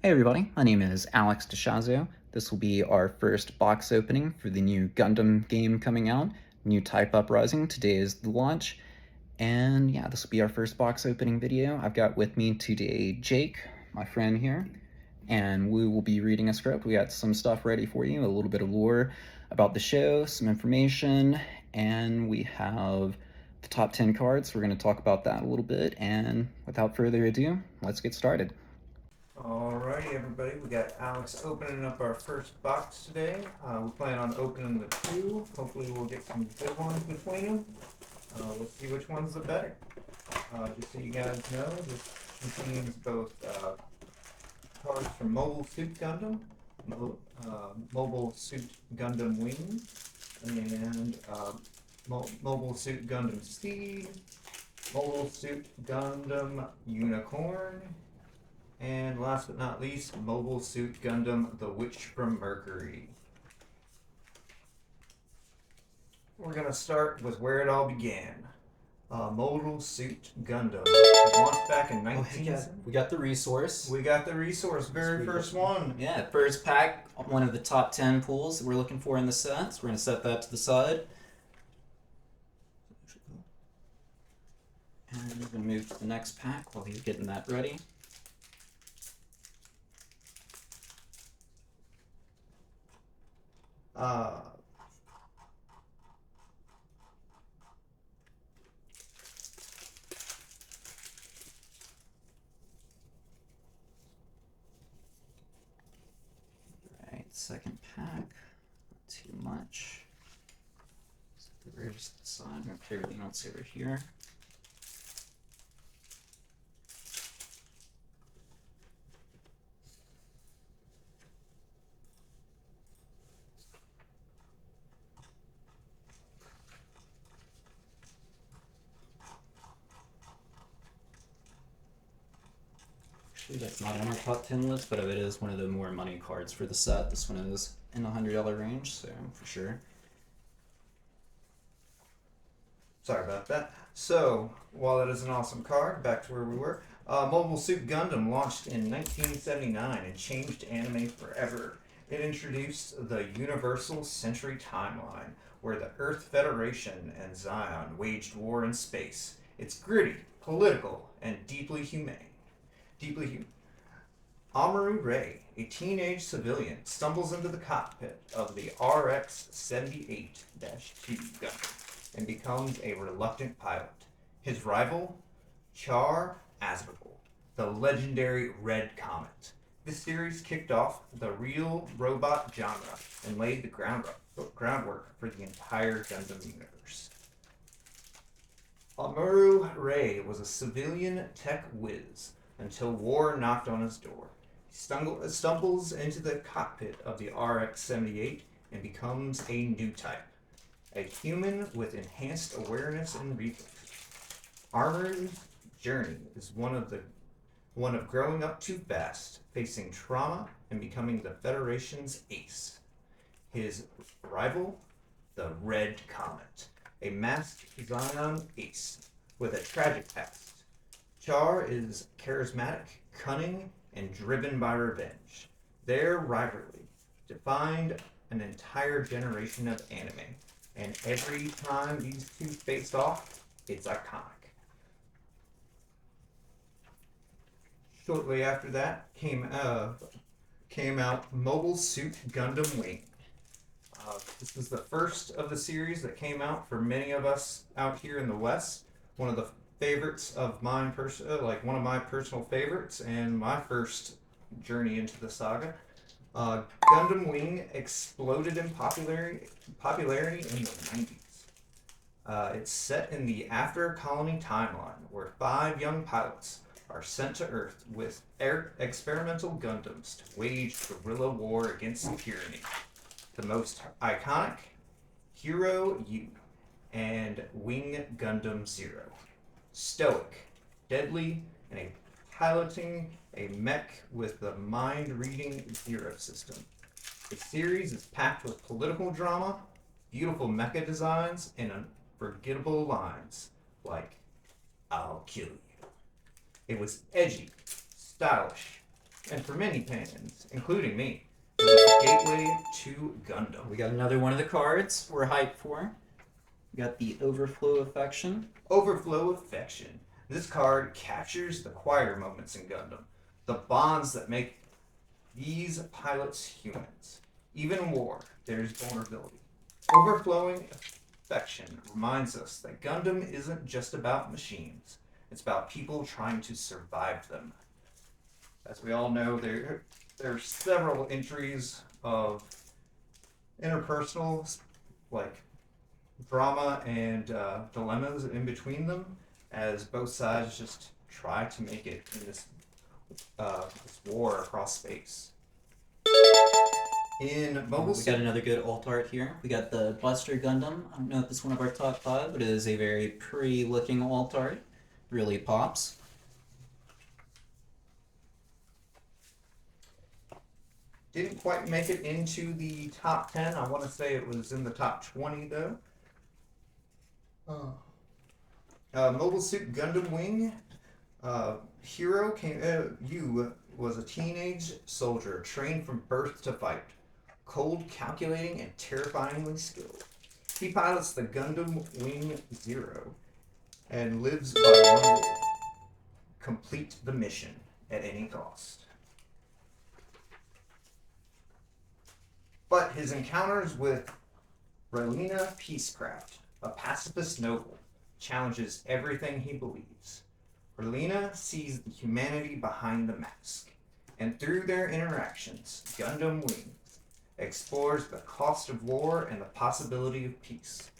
Hey everybody, my name is Alex DeShazio. This will be our first box opening for the new Gundam game coming out, Newtype Rising. Today is the launch, and yeah, this will be our first box opening video. I've got with me today Jake, my friend here, and we will be reading a script. We got some stuff ready for you, a little bit of lore about the show, some information, and we have the top 10 cards. We're going to talk about that a little bit, and without further ado, let's get started. Alrighty, everybody, we got Alex opening up our first box today. We plan on opening the two. Hopefully, we'll get some good ones between them. Let's see which one's the better. Just so you guys know, this contains both cards from Mobile Suit Gundam, Mobile Suit Gundam Wing, and Mobile Suit Gundam Steed, Mobile Suit Gundam Unicorn, and last but not least, Mobile Suit Gundam The Witch from Mercury. We're going to start with where it all began. Mobile Suit Gundam. It launched back in 19... We got the resource. We got the resource, very first one. Yeah, first pack, one of the top 10 pulls that we're looking for in the set. So we're going to set that to the side. And we're going to move to the next pack while he's getting that ready. Second pack, not too much. Set the Rarest to the side. I'm going to clear the notes over here. That's not on our top 10 list, but it is one of the more money cards for the set. This one is in the $100 range, so for sure. Sorry about that. So, while that is an awesome card, back to where we were. Mobile Suit Gundam launched in 1979 and changed anime forever. It introduced the Universal Century Timeline, where the Earth Federation and Zion waged war in space. It's gritty, political, and deeply humane. Amaru Ray, a teenage civilian, stumbles into the cockpit of the RX-78-2 Gundam and becomes a reluctant pilot. His rival, Char, the legendary Red Comet. This series kicked off the real robot genre and laid the groundwork for the entire Gundam universe. Amaru Ray was a civilian tech whiz until war knocked on his door. He stumbles into the cockpit of the RX-78 and becomes a new type, a human with enhanced awareness and reflex. Armor's journey is one of growing up too fast, facing trauma, and becoming the Federation's ace. His rival, the Red Comet, a masked Zion ace with a tragic past. Char is charismatic, cunning, and driven by revenge. Their rivalry defined an entire generation of anime, and every time these two face off, it's iconic. Shortly after that came out Mobile Suit Gundam Wing. This was the first of the series that came out for many of us out here in the West. One of the favorites of mine, one of my personal favorites, and my first journey into the saga. Gundam Wing exploded in popularity in the 90s. It's set in the After Colony timeline, where 5 young pilots are sent to Earth with experimental Gundams to wage guerrilla war against tyranny. The most iconic, Hero U and Wing Gundam Zero. Stoic, deadly, and piloting a mech with the mind-reading Zero system. The series is packed with political drama, beautiful mecha designs, and unforgettable lines like, "I'll kill you." It was edgy, stylish, and for many fans, including me, it was the gateway to Gundam. We got another one of the cards we're hyped for. We got the Overflow Affection. Overflow Affection. This card captures the quieter moments in Gundam, the bonds that make these pilots humans. Even in war, there's vulnerability. Overflowing Affection reminds us that Gundam isn't just about machines. It's about people trying to survive them. As we all know, there are several entries of interpersonal, like drama and dilemmas in between them, as both sides just try to make it in this war across space. In Mobile We got another good alt art here. We got the Buster Gundam. I don't know if it's one of our top 5, but it is a very pretty looking alt art. Really pops. Didn't quite make it into the top 10. I want to say it was in the top 20 though. Mobile Suit Gundam Wing. Hero you was a teenage soldier trained from birth to fight. Cold, calculating, and terrifyingly skilled. He pilots the Gundam Wing Zero and lives by one rule: complete the mission at any cost. But his encounters with Relina Peacecraft, a pacifist noble, challenges everything he believes. Relina sees the humanity behind the mask, and through their interactions, Gundam Wing explores the cost of war and the possibility of peace.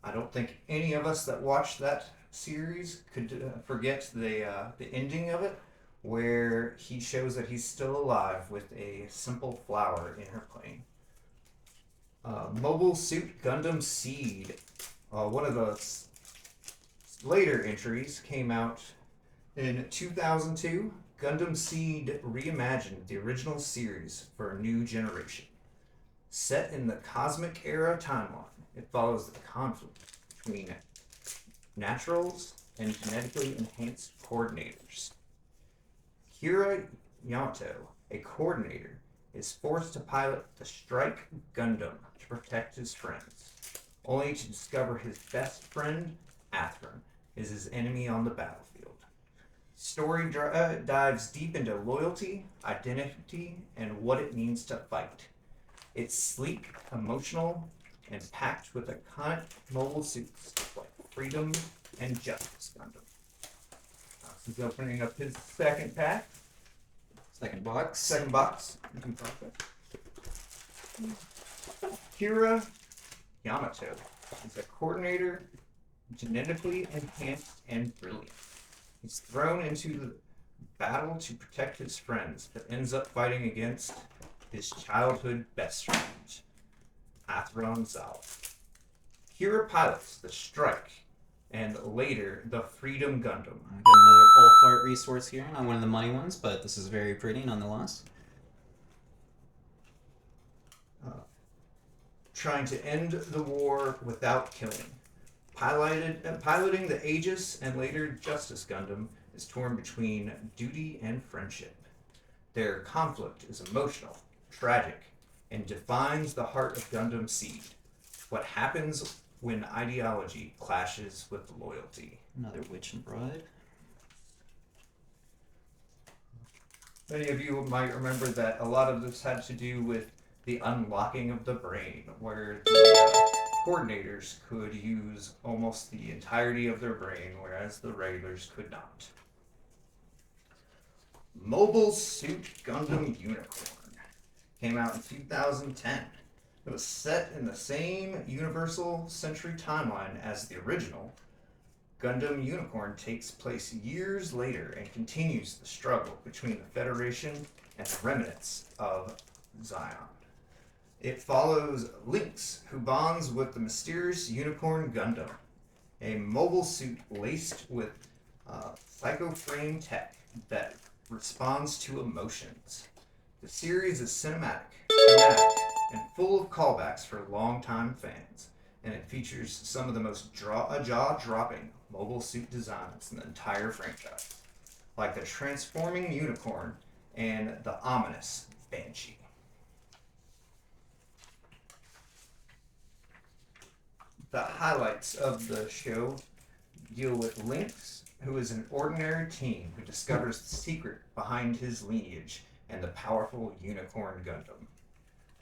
I don't think any of us that watched that series could forget the ending of it, where he shows that he's still alive with a simple flower in her plane. Mobile Suit Gundam Seed. One of the later entries came out in 2002. Gundam Seed reimagined the original series for a new generation. Set in the Cosmic Era timeline, it follows the conflict between naturals and genetically enhanced coordinators. Kira Yamato, a coordinator, is forced to pilot the Strike Gundam to protect his friends, only to discover his best friend, Atheron, is his enemy on the battlefield. Story dives deep into loyalty, identity, and what it means to fight. It's sleek, emotional, and packed with iconic mobile suits like Freedom and Justice Gundam. He's opening up his second pack. Second box. Second box. Kira Yamato is a coordinator, genetically enhanced and brilliant. He's thrown into the battle to protect his friends, but ends up fighting against his childhood best friend, Atheron Zal. Kira pilots the Strike and later the Freedom Gundam. I got another alt art resource here, not one of the money ones, but this is very pretty nonetheless. Trying to end the war without killing. Piloting the Aegis and later Justice Gundam is torn between duty and friendship. Their conflict is emotional, tragic, and defines the heart of Gundam Seed. What happens when ideology clashes with loyalty. Another Witch and Bride. Many of you might remember that a lot of this had to do with the unlocking of the brain, where the coordinators could use almost the entirety of their brain, whereas the regulars could not. Mobile Suit Gundam Unicorn came out in 2010. It was set in the same Universal Century timeline as the original. Gundam Unicorn takes place years later and continues the struggle between the Federation and the remnants of Zion. It follows Lynx, who bonds with the mysterious Unicorn Gundam, a mobile suit laced with psycho-frame tech that responds to emotions. The series is cinematic, dramatic, and full of callbacks for longtime fans, and it features some of the most jaw-dropping mobile suit designs in the entire franchise. Like the transforming unicorn and the ominous Banshee. The highlights of the show deal with Lynx, who is an ordinary teen who discovers the secret behind his lineage and the powerful Unicorn Gundam.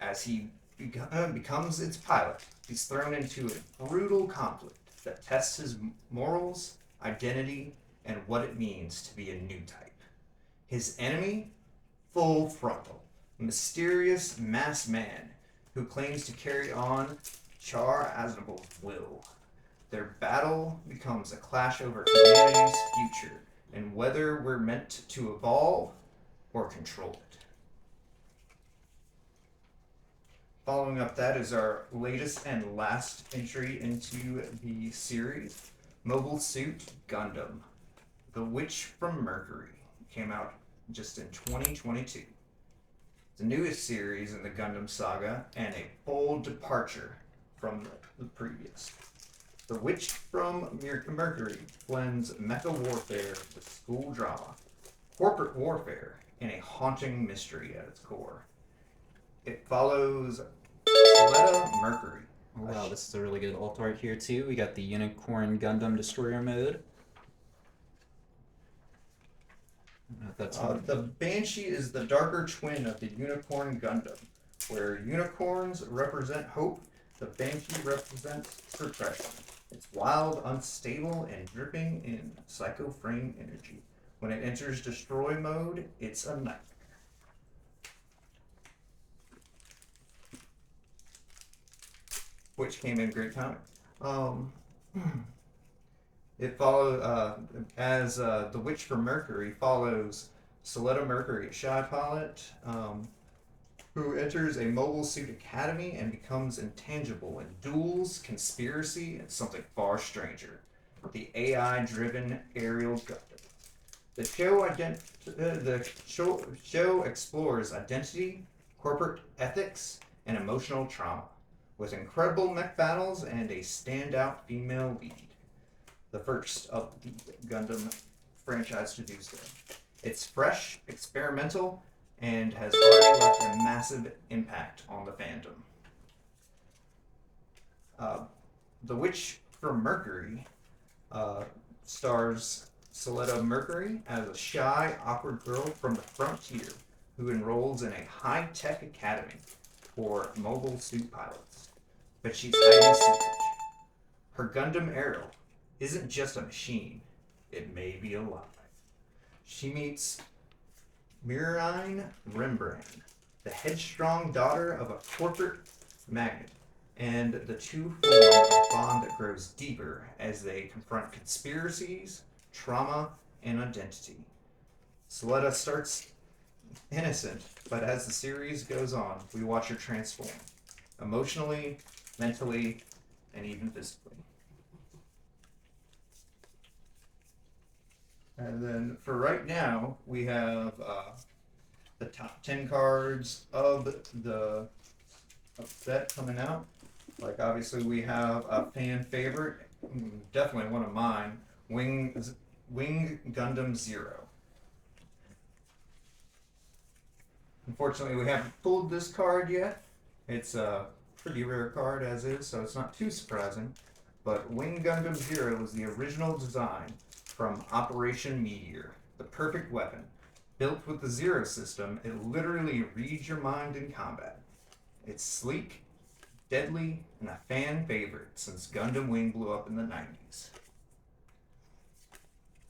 As he becomes its pilot, he's thrown into a brutal conflict that tests his morals, identity, and what it means to be a new type. His enemy? Full Frontal, a mysterious masked man who claims to carry on Char Aznable's will. Their battle becomes a clash over humanity's future and whether we're meant to evolve or control it. Following up that is our latest and last entry into the series, Mobile Suit Gundam. The Witch from Mercury came out just in 2022. The newest series in the Gundam saga and a bold departure from the previous. The Witch from Mercury blends mecha warfare with school drama, corporate warfare, and a haunting mystery at its core. It follows Soleta Mercury. Oh, wow, this is a really good alt art here too. We got the Unicorn Gundam Destroyer mode. The Banshee is the darker twin of the Unicorn Gundam. Where unicorns represent hope, the Banshee represents suppression. It's wild, unstable, and dripping in Psycho Frame energy. When it enters destroy mode, it's a nightmare. Which came in great comic. It follows as the Witch from Mercury follows Soleta Mercury, a shy pilot who enters a Mobile Suit Academy and becomes intangible in duels, conspiracy, and something far stranger: the AI-driven aerial Gundam. The show explores identity, corporate ethics, and emotional trauma, with incredible mech battles and a standout female lead. The first of the Gundam franchise to do so. It's fresh, experimental, and has already left a massive impact on the fandom. The Witch from Mercury stars Soleta Mercury as a shy, awkward girl from the frontier who enrolls in a high-tech academy for mobile suit pilots. But she's hiding a secret. Her Gundam Arrow isn't just a machine, it may be alive. She meets Murine Rembrandt, the headstrong daughter of a corporate magnate, and the two form a bond that grows deeper as they confront conspiracies, trauma, and identity. Soleta starts innocent, but as the series goes on, we watch her transform, emotionally, mentally, and even physically. And then for right now, we have the top 10 cards of the set coming out. Like, obviously, we have a fan favorite, definitely one of mine, Wing Gundam Zero. Unfortunately, we haven't pulled this card yet. It's a pretty rare card as is, so it's not too surprising. But Wing Gundam Zero was the original design from Operation Meteor, the perfect weapon. Built with the Zero system, it literally reads your mind in combat. It's sleek, deadly, and a fan favorite since Gundam Wing blew up in the 90s.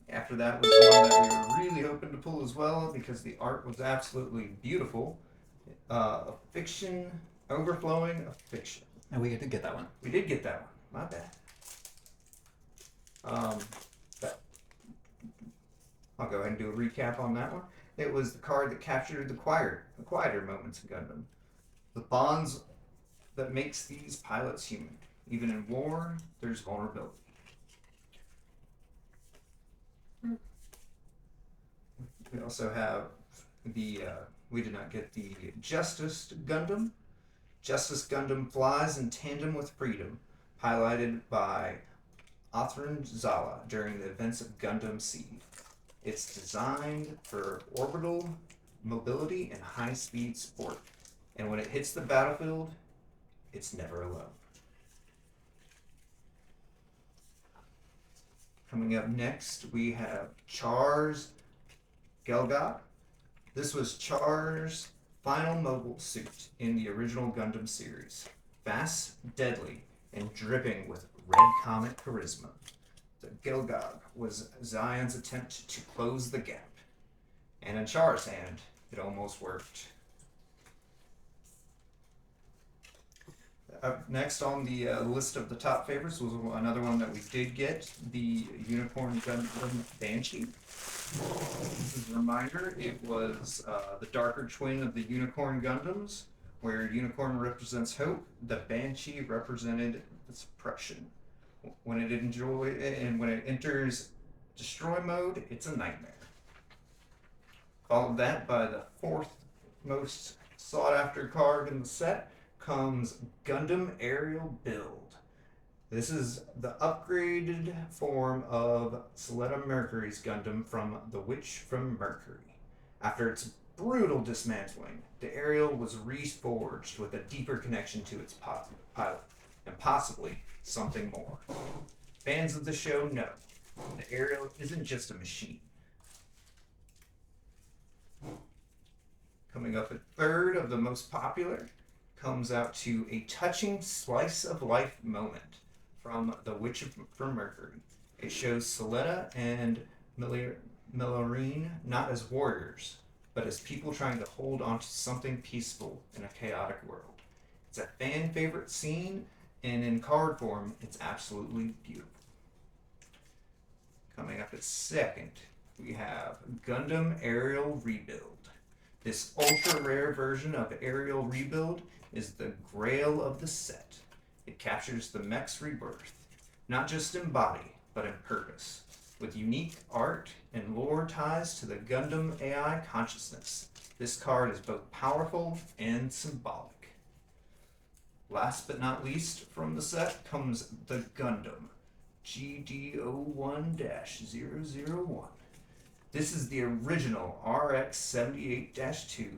After that was one that we were really hoping to pull as well because the art was absolutely beautiful. A fiction overflowing of fiction. Oh, we did get that one. We did get that one. My bad. I'll go ahead and do a recap on that one. It was the card that captured the quieter moments in Gundam. The bonds that makes these pilots human. Even in war, there's vulnerability. We also have the, we did not get the Justice Gundam. Justice Gundam flies in tandem with freedom, highlighted by Othran Zala during the events of Gundam Seed. It's designed for orbital mobility, and high-speed sport. And when it hits the battlefield, it's never alone. Coming up next, we have Char's Gelgoog. This was Char's final mobile suit in the original Gundam series. Fast, deadly, and dripping with red comet charisma. The Gelgoog was Zion's attempt to close the gap. And in Char's hand, it almost worked. Up next on the list of the top favorites was another one that we did get, the Unicorn Gundam Banshee. This is a reminder, it was the darker twin of the Unicorn Gundams, where Unicorn represents hope, the Banshee represented suppression. When it enters destroy mode, it's a nightmare. Followed that by the fourth most sought after card in the set comes Gundam Aerial Build. This is the upgraded form of Suletta Mercury's Gundam from The Witch from Mercury. After its brutal dismantling, the Aerial was reforged with a deeper connection to its pilot, and possibly something more. Fans of the show know the Aerial isn't just a machine. Coming up at third of the most popular comes out to a touching slice of life moment from The Witch from Mercury. It shows Suletta and Milorine not as warriors, but as people trying to hold on to something peaceful in a chaotic world. It's a fan favorite scene, and in card form, it's absolutely beautiful. Coming up at second, we have Gundam Aerial Rebuild. This ultra rare version of Aerial Rebuild is the grail of the set. It captures the mech's rebirth, not just in body, but in purpose, with unique art and lore ties to the Gundam AI consciousness. This card is both powerful and symbolic. Last but not least from the set comes the Gundam GD01-001. This is the original RX-78-2,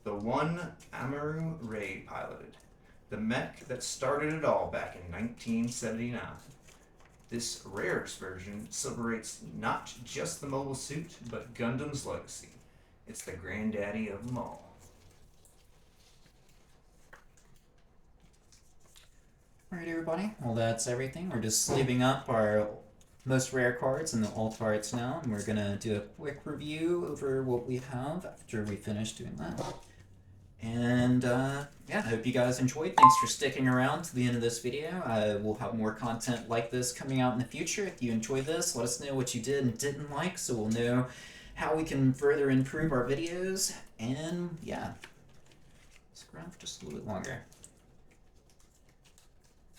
the one Amaru Ray piloted, the mech that started it all back in 1979. This Rarest version celebrates not just the mobile suit, but Gundam's legacy. It's the granddaddy of them all. Alright everybody, well that's everything. We're just sleeving up our most rare cards and the alt arts now, and we're gonna do a quick review over what we have after we finish doing that. And yeah, I hope you guys enjoyed. Thanks for sticking around to the end of this video. We'll have more content like this coming out in the future. If you enjoyed this, let us know what you did and didn't like, so we'll know how we can further improve our videos. And yeah, stick around for just a little bit longer.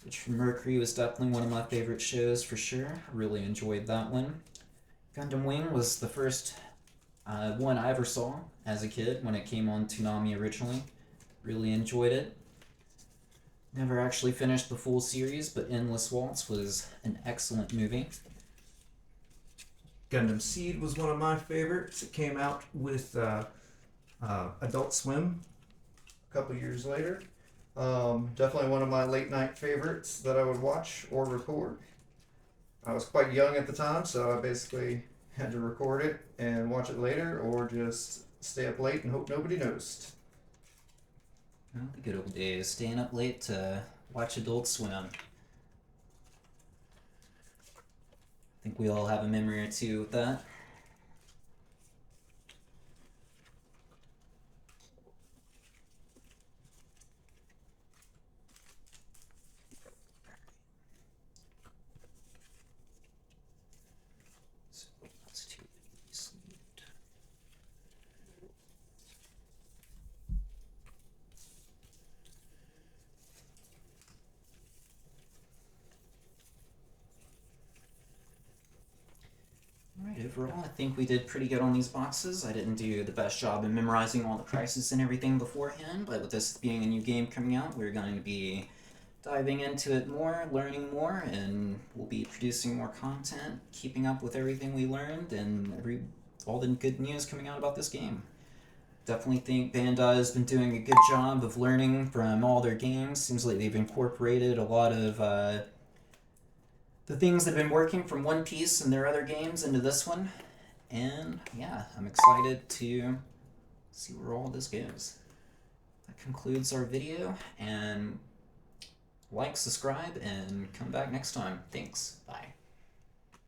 Which from Mercury was definitely one of my favorite shows for sure. I really enjoyed that one. Gundam Wing was the first one I ever saw as a kid when it came on Toonami originally. Really enjoyed it. Never actually finished the full series, but Endless Waltz was an excellent movie. Gundam Seed was one of my favorites. It came out with Adult Swim a couple years later. Definitely one of my late night favorites that I would watch or record. I was quite young at the time, so I basically had to record it and watch it later, or just stay up late and hope nobody noticed. Well, the good old days, staying up late to watch Adult Swim. I think we all have a memory or two with that. Overall, I think we did pretty good on these boxes. I didn't do the best job in memorizing all the prices and everything beforehand, but with this being a new game coming out, we're going to be diving into it more, learning more, and we'll be producing more content, keeping up with everything we learned, and all the good news coming out about this game. Definitely think Bandai has been doing a good job of learning from all their games. Seems like they've incorporated a lot of the things that have been working from One Piece and their other games into this one. And yeah, I'm excited to see where all this goes. That concludes our video, and like, subscribe, and come back next time. Thanks. Bye.